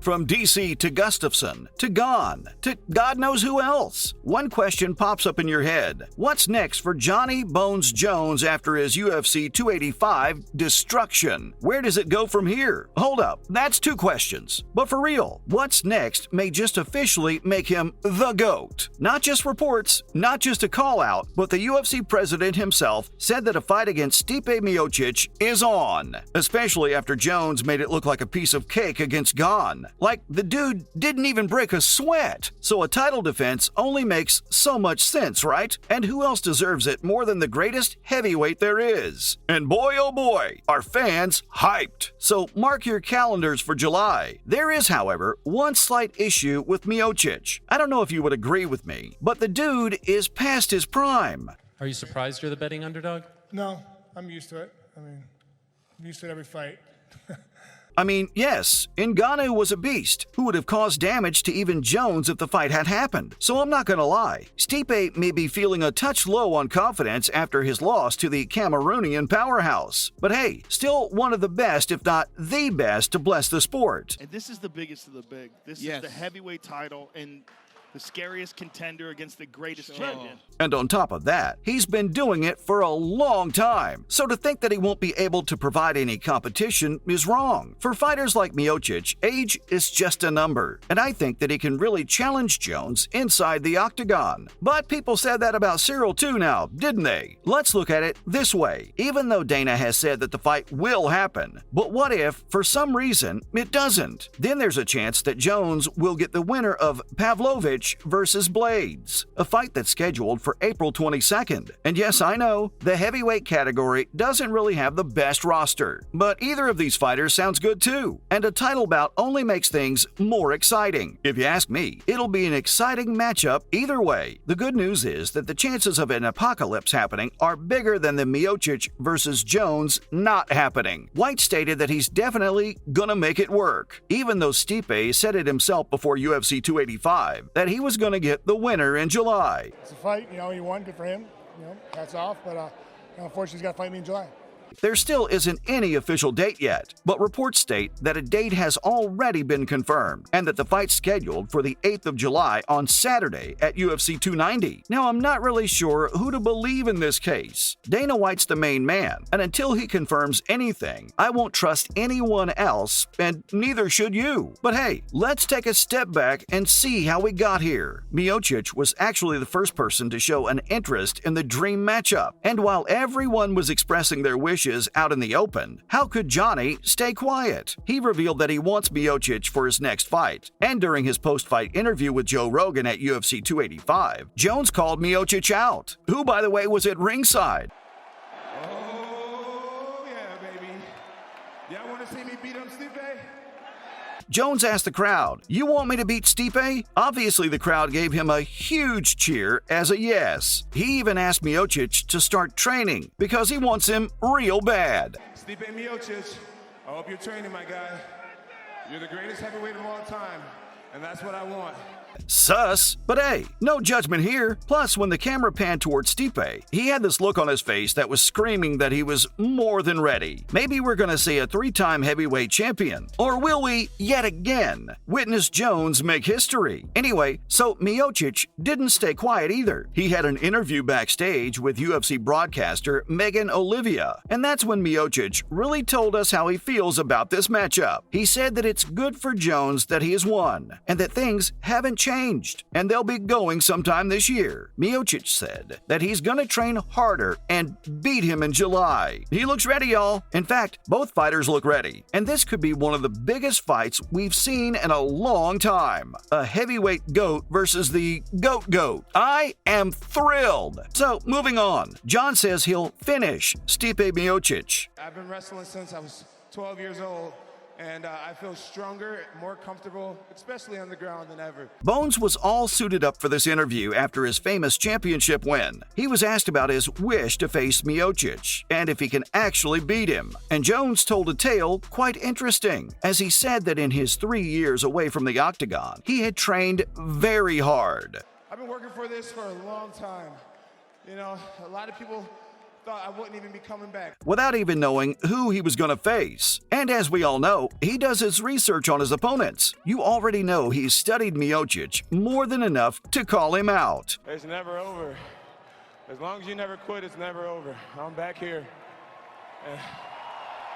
From DC to Gustafson to Gane to God knows who else. One question pops up in your head. What's next for Johnny Bones Jones after his UFC 285 destruction? Where does it go from here? Hold up, that's two questions. But for real, what's next may just officially make him the GOAT. Not just reports, not just a call out, but the UFC president himself said that a fight against Stipe Miocic is on, especially after Jones made it look like a piece of cake against Gane. Like the dude didn't even break a sweat. So a title defense only makes so much sense, right? And who else deserves it more than the greatest heavyweight there is? And boy oh boy, are fans hyped. So mark your calendars for July. There is, however, one slight issue with Miocic. I don't know if you would agree with me, but the dude is past his prime. Are you surprised you're the betting underdog? No, I'm used to it. I'm used to it every fight. Yes, Ngannou was a beast who would have caused damage to even Jones if the fight had happened. So I'm not gonna lie, Stipe may be feeling a touch low on confidence after his loss to the Cameroonian powerhouse. But hey, still one of the best, if not the best, to bless the sport. And this is the biggest of the big. This is the heavyweight title and the scariest contender against the greatest champion. And on top of that, he's been doing it for a long time. So to think that he won't be able to provide any competition is wrong. For fighters like Miocic, age is just a number. And I think that he can really challenge Jones inside the octagon. But people said that about Cyril too now, didn't they? Let's look at it this way. Even though Dana has said that the fight will happen, but what if, for some reason, it doesn't? Then there's a chance that Jones will get the winner of Pavlovich versus Blades, a fight that's scheduled for April 22nd. And yes, I know, the heavyweight category doesn't really have the best roster, but either of these fighters sounds good too. And a title bout only makes things more exciting. If you ask me, it'll be an exciting matchup either way. The good news is that the chances of an apocalypse happening are bigger than the Miocic versus Jones not happening. White stated that he's definitely gonna make it work, even though Stipe said it himself before UFC 285 that he was gonna get the winner in July. It's a fight, he won, good for him. Hats off, but unfortunately he's got to fight me in July. There still isn't any official date yet, but reports state that a date has already been confirmed and that the fight's scheduled for the 8th of July on Saturday at UFC 290. Now, I'm not really sure who to believe in this case. Dana White's the main man, and until he confirms anything, I won't trust anyone else, and neither should you. But hey, let's take a step back and see how we got here. Miocic was actually the first person to show an interest in the dream matchup, and while everyone was expressing their wishes out in the open, how could Johnny stay quiet? He revealed that he wants Miocic for his next fight, and during his post-fight interview with Joe Rogan at UFC 285, Jones called Miocic out, who, by the way, was at ringside. Oh, yeah, baby. Y'all want to see me beat up Stipe? Jones asked the crowd, "You want me to beat Stipe?" Obviously, the crowd gave him a huge cheer as a yes. He even asked Miocic to start training because he wants him real bad. Stipe Miocic, I hope you're training, my guy. You're the greatest heavyweight of all time, and that's what I want. Sus, but hey, no judgment here. Plus, when the camera panned towards Stipe, he had this look on his face that was screaming that he was more than ready. Maybe we're gonna see a 3-time heavyweight champion. Or will we, yet again, witness Jones make history? Anyway, so Miocic didn't stay quiet either. He had an interview backstage with UFC broadcaster Megan Olivia, and that's when Miocic really told us how he feels about this matchup. He said that it's good for Jones that he has won, and that things haven't changed, and they'll be going sometime this year. Miocic said that he's gonna train harder and beat him in July. He looks ready, y'all. In fact, both fighters look ready, and this could be one of the biggest fights we've seen in a long time. A heavyweight GOAT versus the GOAT. I am thrilled. So, moving on. John says he'll finish Stipe Miocic. I've been wrestling since I was 12 years old. And I feel stronger, more comfortable, especially on the ground than ever. Bones was all suited up for this interview after his famous championship win. He was asked about his wish to face Miocic and if he can actually beat him. And Jones told a tale quite interesting, as he said that in his 3 years away from the octagon, he had trained very hard. I've been working for this for a long time. A lot of people thought I wouldn't even be coming back. without even knowing who he was going to face. And as we all know, he does his research on his opponents. You already know he's studied Miocic more than enough to call him out. It's never over. As long as you never quit, it's never over. I'm back here.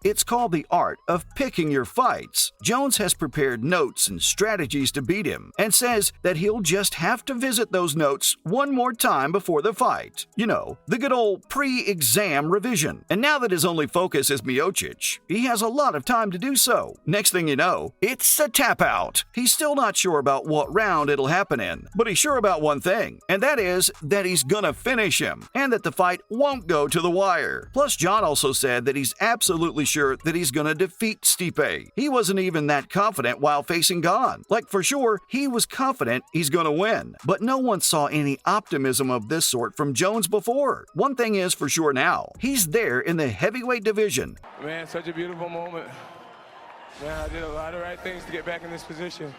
It's called the art of picking your fights. Jones has prepared notes and strategies to beat him and says that he'll just have to visit those notes one more time before the fight. You know, the good old pre-exam revision. And now that his only focus is Miocic, he has a lot of time to do so. Next thing you know, it's a tap out. He's still not sure about what round it'll happen in, but he's sure about one thing, and that is that he's gonna finish him and that the fight won't go to the wire. Plus, John also said that he's absolutely sure that he's gonna defeat Stipe. He wasn't even that confident while facing Gon. Like, for sure, he was confident he's gonna win. But no one saw any optimism of this sort from Jones before. One thing is for sure now, he's there in the heavyweight division. Man, such a beautiful moment. Man, I did a lot of right things to get back in this position.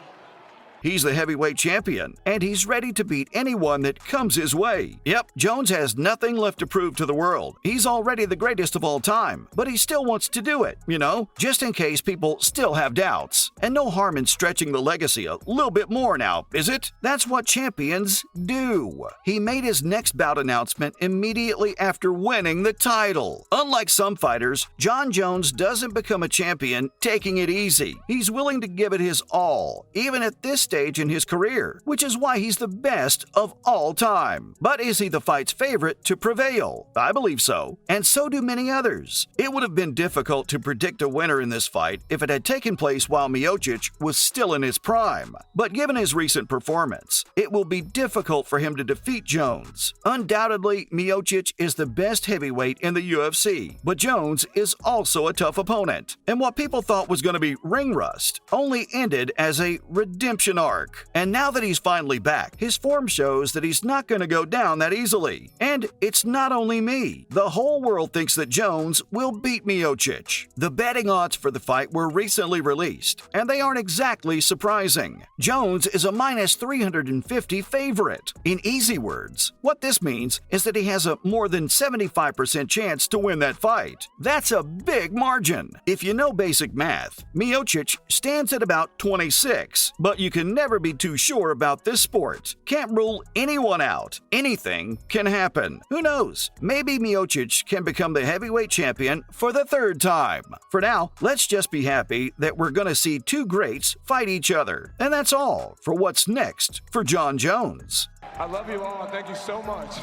He's the heavyweight champion, and he's ready to beat anyone that comes his way. Yep, Jones has nothing left to prove to the world. He's already the greatest of all time, but he still wants to do it, you know, just in case people still have doubts. And no harm in stretching the legacy a little bit more now, is it? That's what champions do. He made his next bout announcement immediately after winning the title. Unlike some fighters, Jon Jones doesn't become a champion taking it easy. He's willing to give it his all, even at this stage in his career, which is why he's the best of all time. But is he the fight's favorite to prevail? I believe so, and so do many others. It would have been difficult to predict a winner in this fight if it had taken place while Miocic was still in his prime. But given his recent performance, it will be difficult for him to defeat Jones. Undoubtedly, Miocic is the best heavyweight in the UFC, but Jones is also a tough opponent. And what people thought was going to be ring rust only ended as a redemption arc. And now that he's finally back, his form shows that he's not going to go down that easily. And it's not only me. The whole world thinks that Jones will beat Miocic. The betting odds for the fight were recently released, and they aren't exactly surprising. Jones is a minus 350 favorite. In easy words, what this means is that he has a more than 75% chance to win that fight. That's a big margin. If you know basic math, Miocic stands at about 26, but you can never be too sure about this sport. Can't rule anyone out. Anything can happen. Who knows? Maybe Miocic can become the heavyweight champion for the third time. For now, let's just be happy that we're going to see two greats fight each other. And that's all for what's next for Jon Jones. I love you all. Thank you so much.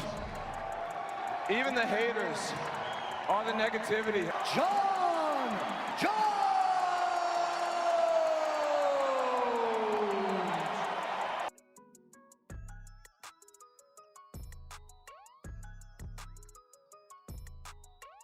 Even the haters, all the negativity. Jon